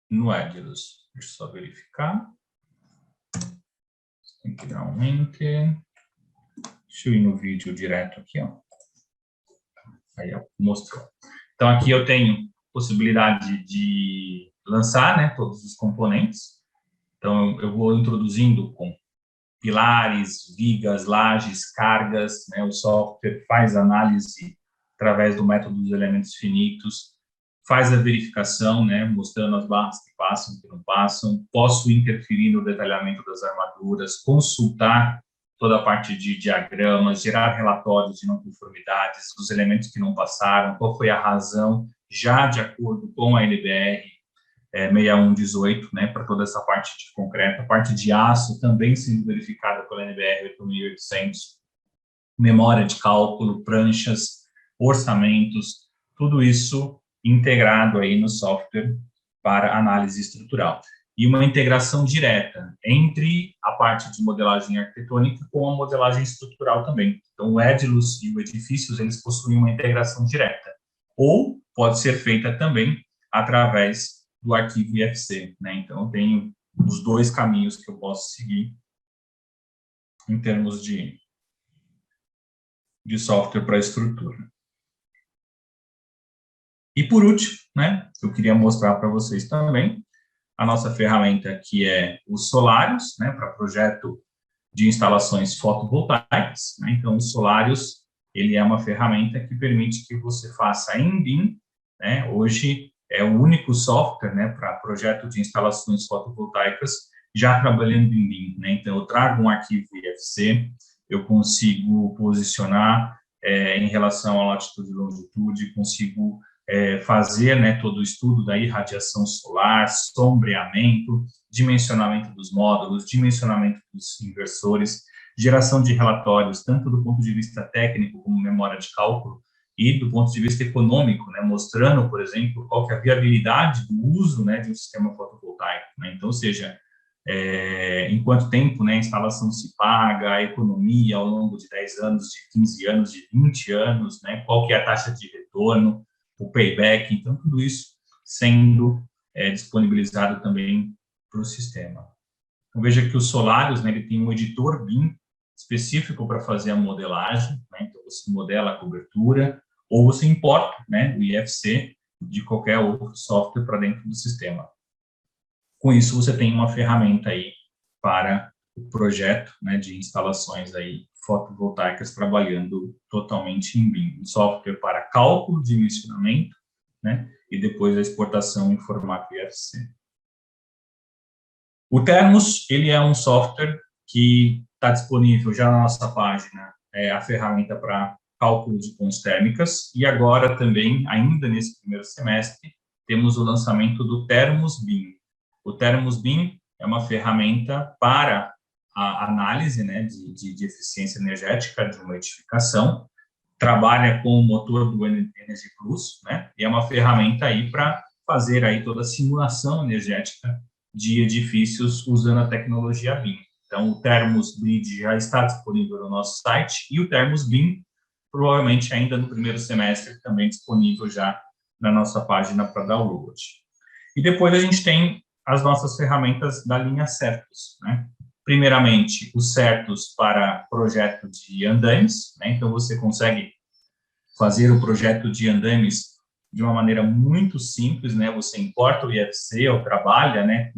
no Edilus. Deixa eu só verificar. Tem que dar um enter. Deixa eu ir no vídeo direto aqui, ó. Aí, ó, mostrou. Então, aqui eu tenho possibilidade de lançar, né, todos os componentes. Então, eu vou introduzindo com pilares, vigas, lajes, cargas, né, o software faz análise através do método dos elementos finitos, faz a verificação, né, mostrando as barras que passam, que não passam, posso interferir no detalhamento das armaduras, consultar toda a parte de diagramas, gerar relatórios de não conformidades, dos elementos que não passaram, qual foi a razão, já de acordo com a NBR 6118, né, para toda essa parte de concreto, a parte de aço também sendo verificada pela NBR 8800, memória de cálculo, pranchas, orçamentos, tudo isso integrado aí no software para análise estrutural. E uma integração direta entre a parte de modelagem arquitetônica com a modelagem estrutural também. Então, o Edilus e o Edifícios, eles possuem uma integração direta. Ou pode ser feita também através do arquivo IFC, né? Então, eu tenho os dois caminhos que eu posso seguir em termos de software para estrutura. E por último, né, eu queria mostrar para vocês também a nossa ferramenta que é o Solarius, né, para projeto de instalações fotovoltaicas, né? Então, o Solarius, ele é uma ferramenta que permite que você faça em BIM, né? Hoje é o único software, né, para projeto de instalações fotovoltaicas já trabalhando em BIM, né? Então, eu trago um arquivo IFC, eu consigo posicionar em relação à latitude e longitude, consigo fazer, né, todo o estudo da irradiação solar, sombreamento, dimensionamento dos módulos, dimensionamento dos inversores, geração de relatórios, tanto do ponto de vista técnico como memória de cálculo, e do ponto de vista econômico, né, mostrando, por exemplo, qual que é a viabilidade do uso, né, de um sistema fotovoltaico, né? Então, ou seja, em quanto tempo, né, a instalação se paga, a economia ao longo de 10 anos, de 15 anos, de 20 anos, né, qual que é a taxa de retorno, o payback, então tudo isso sendo disponibilizado também para o sistema. Então, veja que o Solarius, né, ele tem um editor BIM específico para fazer a modelagem, né, então você modela a cobertura, ou você importa, né, o IFC de qualquer outro software para dentro do sistema. Com isso, você tem uma ferramenta aí para o projeto, né, de instalações aí fotovoltaicas trabalhando totalmente em BIM. Um software para cálculo, dimensionamento, né, e depois a exportação em formato IFC. O Thermos, ele é um software que está disponível já na nossa página, a ferramenta para cálculo de pontes térmicas, e agora também, ainda nesse primeiro semestre, temos o lançamento do Thermos BIM. O Thermos BIM é uma ferramenta para a análise, né, de eficiência energética de uma edificação, trabalha com o motor do Energy Plus, né, e é uma ferramenta aí para fazer aí toda a simulação energética de edifícios usando a tecnologia BIM. Então, o Thermos Grid já está disponível no nosso site e o Thermos BIM, provavelmente ainda no primeiro semestre, também disponível já na nossa página para download. E depois a gente tem as nossas ferramentas da linha Certus, né? Primeiramente, o Certus para projeto de andames, né? Então, você consegue fazer o projeto de andames de uma maneira muito simples, né? Você importa o IFC ou trabalha, né,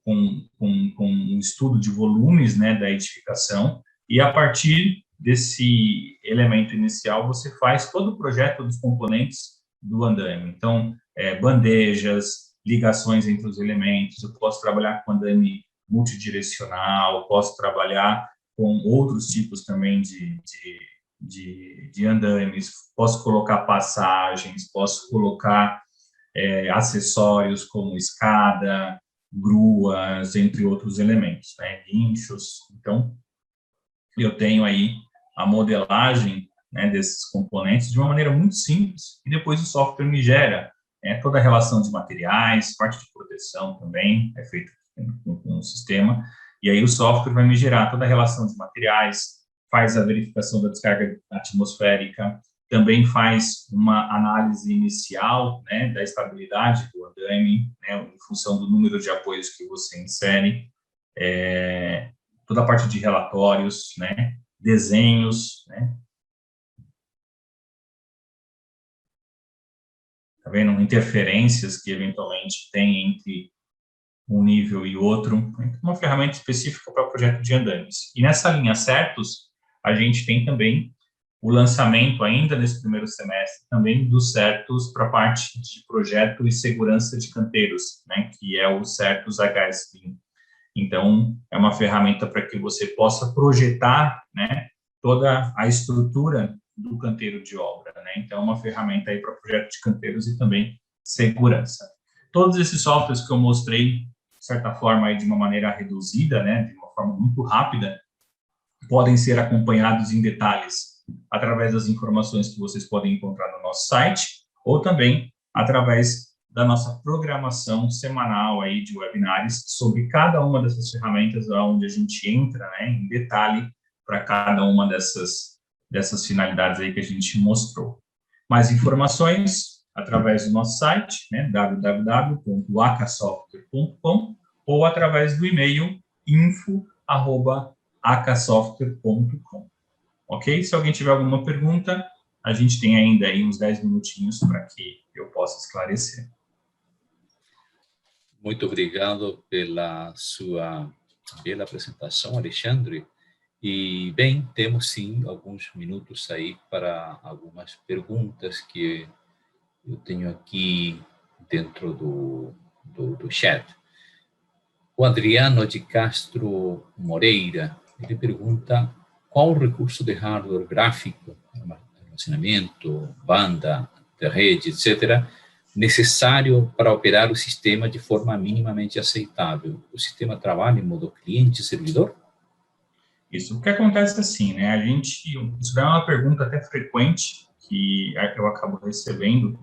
com um estudo de volumes, né, da edificação, e a partir desse elemento inicial, você faz todo o projeto dos componentes do andame. Então, bandejas, ligações entre os elementos, eu posso trabalhar com andame multidirecional, posso trabalhar com outros tipos também de andames, posso colocar passagens, posso colocar acessórios como escada, gruas, entre outros elementos, né, guinchos. Então, eu tenho aí a modelagem, né, desses componentes de uma maneira muito simples, e depois o software me gera toda a relação de materiais, parte de proteção também é feita com o sistema, e aí o software vai me gerar toda a relação de materiais, faz a verificação da descarga atmosférica, também faz uma análise inicial, né, da estabilidade do andaime, né, em função do número de apoios que você insere, toda a parte de relatórios, né, desenhos, né, tá vendo? Interferências que eventualmente tem entre um nível e outro, uma ferramenta específica para o projeto de andames. E nessa linha certos, a gente tem também o lançamento, ainda nesse primeiro semestre, também dos certos para a parte de projeto e segurança de canteiros, né, que é o Certos HSPIM. Então, é uma ferramenta para que você possa projetar, né, toda a estrutura do canteiro de obra, né? Então, é uma ferramenta aí para projeto de canteiros e também segurança. Todos esses softwares que eu mostrei, de certa forma, aí, de uma maneira reduzida, né, de uma forma muito rápida, podem ser acompanhados em detalhes através das informações que vocês podem encontrar no nosso site, ou também através da nossa programação semanal aí de webinários sobre cada uma dessas ferramentas, onde a gente entra, né, em detalhe para cada uma dessas finalidades aí que a gente mostrou. Mais informações através do nosso site, né, www.acasoftware.com, ou através do e-mail info@acasoftware.com. Ok? Se alguém tiver alguma pergunta, a gente tem ainda aí uns 10 minutinhos para que eu possa esclarecer. Muito obrigado pela sua bela apresentação, Alexandre. E, bem, temos sim alguns minutos aí para algumas perguntas que eu tenho aqui dentro do chat. O Adriano de Castro Moreira, ele pergunta qual o recurso de hardware gráfico, armazenamento, banda de rede, etc., necessário para operar o sistema de forma minimamente aceitável. O sistema trabalha em modo cliente-servidor? Isso. O que acontece assim, né? Isso é uma pergunta até frequente que eu acabo recebendo.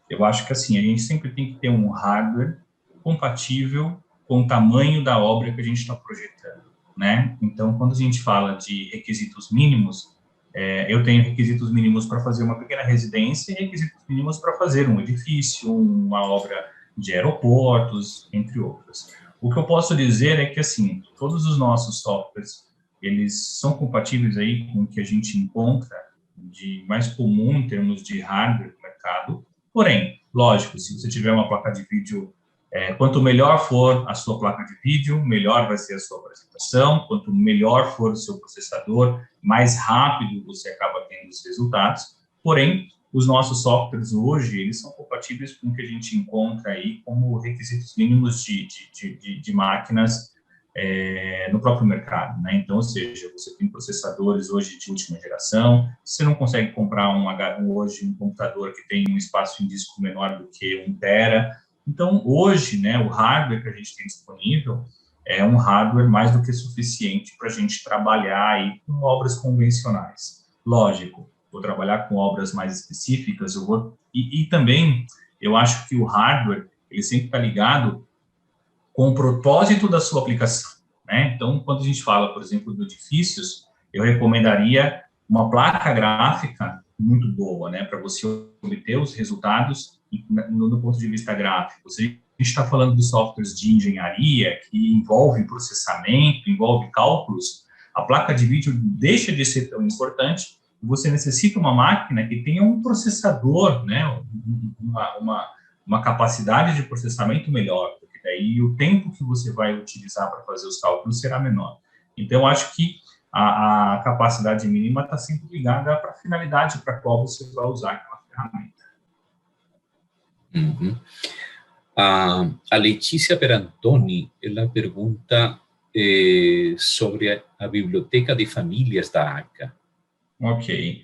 Eu acho que assim, a gente sempre tem que ter um hardware compatível com o tamanho da obra que a gente está projetando, né? Então, quando a gente fala de requisitos mínimos, eu tenho requisitos mínimos para fazer uma pequena residência e requisitos mínimos para fazer um edifício, uma obra de aeroportos, entre outras. O que eu posso dizer é que, assim, todos os nossos softwares, eles são compatíveis aí com o que a gente encontra de mais comum em termos de hardware no mercado. Porém, lógico, se você tiver uma placa de vídeo, quanto melhor for a sua placa de vídeo, melhor vai ser a sua apresentação. Quanto melhor for o seu processador, mais rápido você acaba tendo os resultados. Porém, os nossos softwares hoje, eles são compatíveis com o que a gente encontra aí como requisitos mínimos de máquinas no próprio mercado, né? Então, ou seja, você tem processadores hoje de última geração, você não consegue comprar hoje um computador que tem um espaço em disco menor do que 1 tera. Então, hoje, né, o hardware que a gente tem disponível é um hardware mais do que suficiente para a gente trabalhar aí com obras convencionais. Lógico, vou trabalhar com obras mais específicas, e também eu acho que o hardware, ele sempre está ligado com o propósito da sua aplicação, né? Então, quando a gente fala, por exemplo, de edifícios, eu recomendaria uma placa gráfica muito boa, né, para você obter os resultados no ponto de vista gráfico. Se a gente está falando de softwares de engenharia, que envolve processamento, envolve cálculos, a placa de vídeo deixa de ser tão importante. Você necessita uma máquina que tenha um processador, né, uma capacidade de processamento melhor, porque daí o tempo que você vai utilizar para fazer os cálculos será menor. Então, eu acho que a capacidade mínima está sempre ligada para a finalidade para a qual você vai usar aquela ferramenta. Uhum. A Letícia Perantoni, ela pergunta sobre a biblioteca de famílias da ACA. Ok.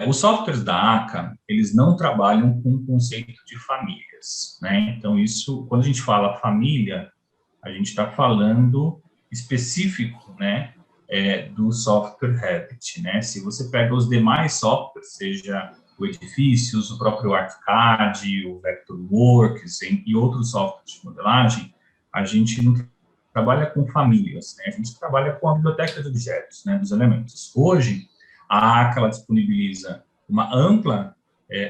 Os softwares da ACA, eles não trabalham com o conceito de famílias, né? Então, isso, quando a gente fala família, a gente está falando específico, né, do software Revit, né? Se você pega os demais softwares, seja o Edifícios, o próprio ArchiCAD, o Vectorworks e outros softwares de modelagem, a gente não trabalha com famílias, né? A gente trabalha com a biblioteca de objetos, né, dos elementos. Hoje, a ACA ela disponibiliza uma ampla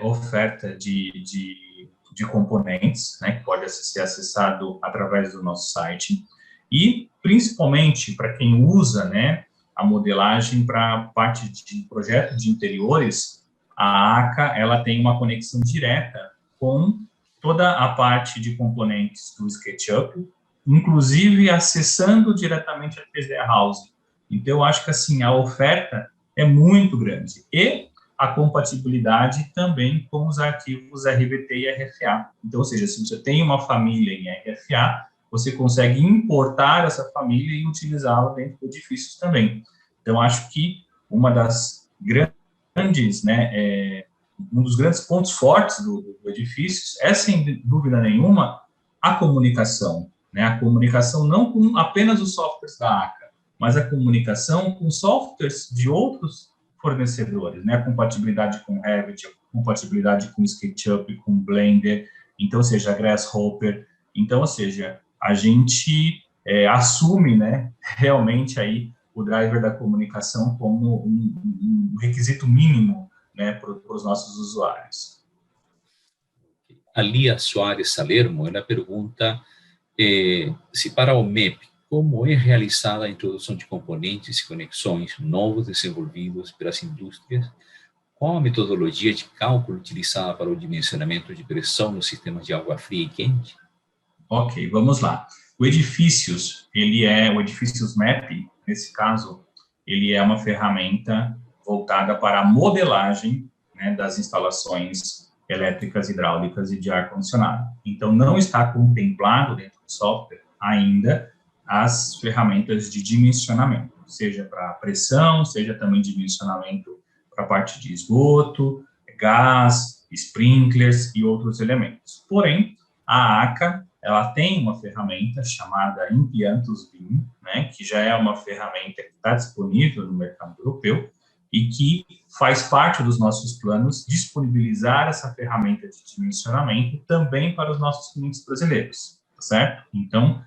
oferta de de componentes, né, que pode ser acessado através do nosso site, e principalmente para quem usa, né, a modelagem para parte de projeto de interiores, a ACA ela tem uma conexão direta com toda a parte de componentes do SketchUp, inclusive acessando diretamente a 3D House. Então, eu acho que assim a oferta é muito grande e a compatibilidade também com os arquivos RVT e RFA. Então, ou seja, se você tem uma família em RFA, você consegue importar essa família e utilizá-la dentro do edifício também. Então, acho que uma das grandes, né, um dos grandes pontos fortes do edifício é, sem dúvida nenhuma, a comunicação. Né? A comunicação não com apenas os softwares da ACA, mas a comunicação com softwares de outros fornecedores, né? A compatibilidade com Revit, a compatibilidade com SketchUp, com Blender, então, ou seja, Grasshopper. Então, ou seja, a gente assume, né, realmente aí o driver da comunicação como um requisito mínimo, né, para os nossos usuários. A Lia Soares Salermo, ela pergunta se para o MEP, como é realizada a introdução de componentes e conexões novos desenvolvidos pelas indústrias, qual a metodologia de cálculo utilizada para o dimensionamento de pressão nos sistemas de água fria e quente? Ok, vamos lá. O Edifícios, o Edifícios Map, nesse caso, ele é uma ferramenta voltada para a modelagem, né, das instalações elétricas, hidráulicas e de ar-condicionado. Então, não está contemplado dentro do software ainda as ferramentas de dimensionamento, seja para pressão, seja também dimensionamento para a parte de esgoto, gás, sprinklers e outros elementos. Porém, a ACA, ela tem uma ferramenta chamada Impiantus BIM, né, que já é uma ferramenta que está disponível no mercado europeu e que faz parte dos nossos planos disponibilizar essa ferramenta de dimensionamento também para os nossos clientes brasileiros, tá certo? Então,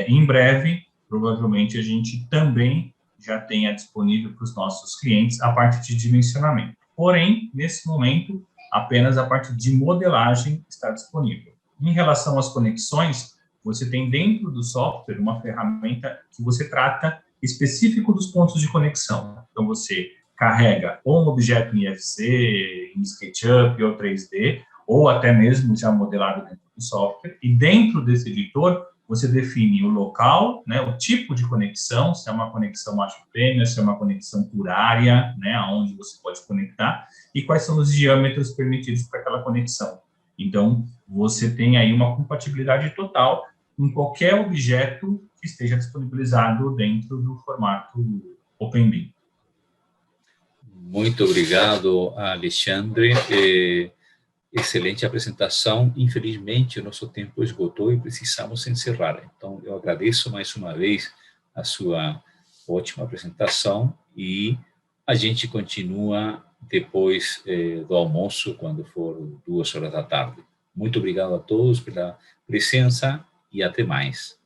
em breve, provavelmente a gente também já tenha disponível para os nossos clientes a parte de dimensionamento. Porém, nesse momento, apenas a parte de modelagem está disponível. Em relação às conexões, você tem dentro do software uma ferramenta que você trata específico dos pontos de conexão. Então, você carrega ou um objeto em IFC, em SketchUp ou 3D, ou até mesmo já modelado dentro do software, e dentro desse editor, você define o local, né, o tipo de conexão, se é uma conexão macho-fêmea, se é uma conexão por área, né, aonde você pode conectar, e quais são os diâmetros permitidos para aquela conexão. Então, você tem aí uma compatibilidade total em qualquer objeto que esteja disponibilizado dentro do formato OpenBIM. Muito obrigado, Alexandre. Excelente apresentação. Infelizmente, o nosso tempo esgotou e precisamos encerrar. Então, eu agradeço mais uma vez a sua ótima apresentação e a gente continua depois do almoço, quando for 14h. Muito obrigado a todos pela presença e até mais.